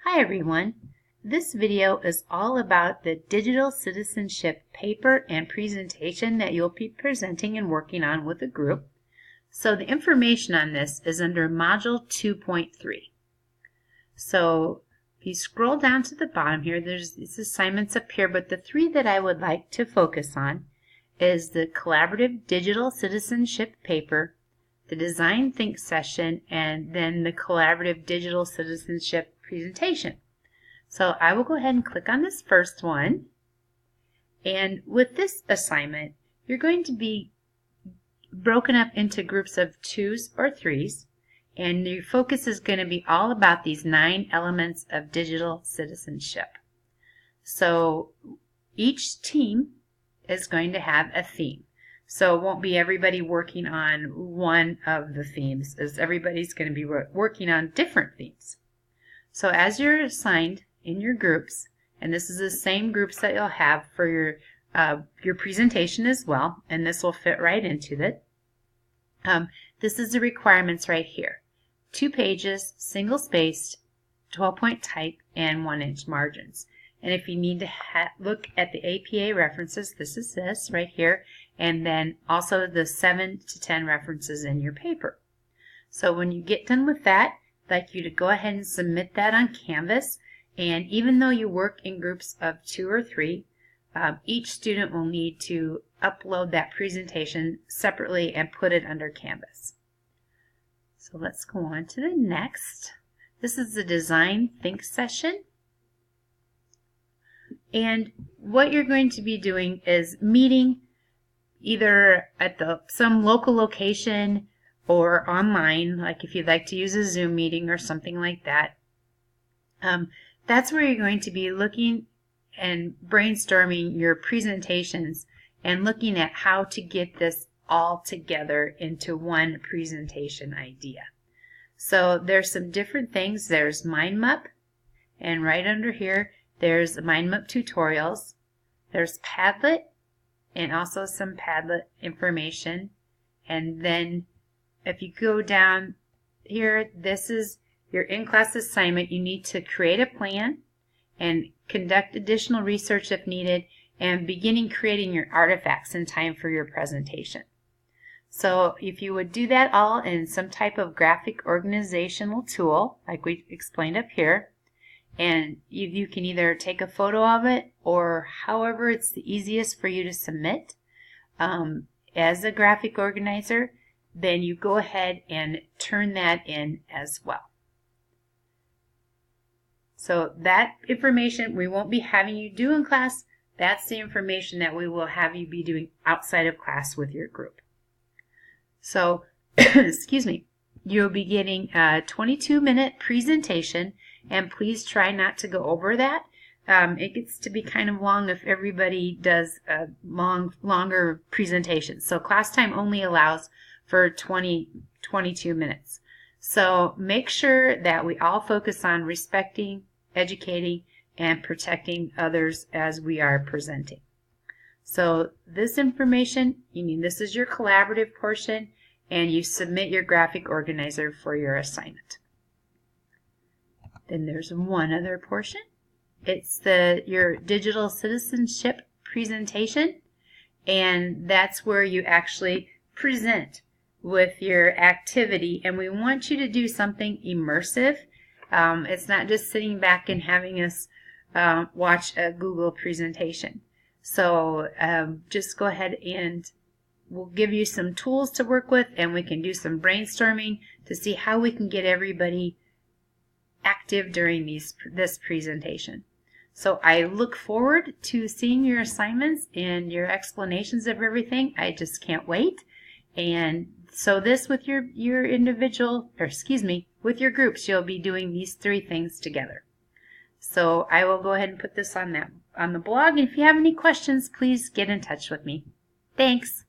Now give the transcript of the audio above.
Hi everyone. This video is all about the digital citizenship paper and presentation that you'll be presenting and working on with a group. So the information on this is under Module 2.3. So if you scroll down to the bottom here, there's these assignments up here, but the three that I would like to focus on is the collaborative digital citizenship paper, the design think session, and then the collaborative digital citizenship presentation. So I will go ahead and click on this first one. And with this assignment, you're going to be broken up into groups of 2s or 3s, and your focus is going to be all about these 9 elements of digital citizenship. So each team is going to have a theme. So it won't be everybody working on one of the themes, as everybody's going to be working on different themes. So as you're assigned in your groups, and this is the same groups that you'll have for your presentation as well, and this will fit right into it. This is the requirements right here. 2 pages, single-spaced, 12-point type, and 1-inch margins. And if you need to look at the APA references, this is this right here, and then also the 7 to 10 references in your paper. So when you get done with that, I'd like you to go ahead and submit that on Canvas. And even though you work in groups of 2 or 3, each student will need to upload that presentation separately and put it under Canvas. So let's go on to the next. This is the design think session. And what you're going to be doing is meeting either at some local location or online, like if you'd like to use a Zoom meeting or something like that. That's where you're going to be looking and brainstorming your presentations and looking at how to get this all together into one presentation idea. So there's some different things. There's MindMap, and right under here there's MindMap tutorials. There's Padlet, and also some Padlet information. And then if you go down here, this is your in-class assignment. You need to create a plan and conduct additional research if needed, and beginning creating your artifacts in time for your presentation. So if you would do that all in some type of graphic organizational tool, like we explained up here, and you can either take a photo of it or however it's the easiest for you to submit as a graphic organizer, then you go ahead and turn that in as well. So that information we won't be having you do in class. That's the information that we will have you be doing outside of class with your group. So, excuse me, you'll be getting a 22-minute presentation, and please try not to go over that. It gets to be kind of long if everybody does a longer presentation. So class time only allows for 22 minutes. So make sure that we all focus on respecting, educating, and protecting others as we are presenting. So this information, this is your collaborative portion, and you submit your graphic organizer for your assignment. Then there's one other portion. It's your digital citizenship presentation, and that's where you actually present with your activity, and we want you to do something immersive. It's not just sitting back and having us watch a Google presentation. So just go ahead and we'll give you some tools to work with, and we can do some brainstorming to see how we can get everybody active during this presentation. So I look forward to seeing your assignments and your explanations of everything. I just can't wait. And so this with your individual, or excuse me, with your groups, you'll be doing these 3 things together. So I will go ahead and put this on the blog. And if you have any questions, please get in touch with me. Thanks.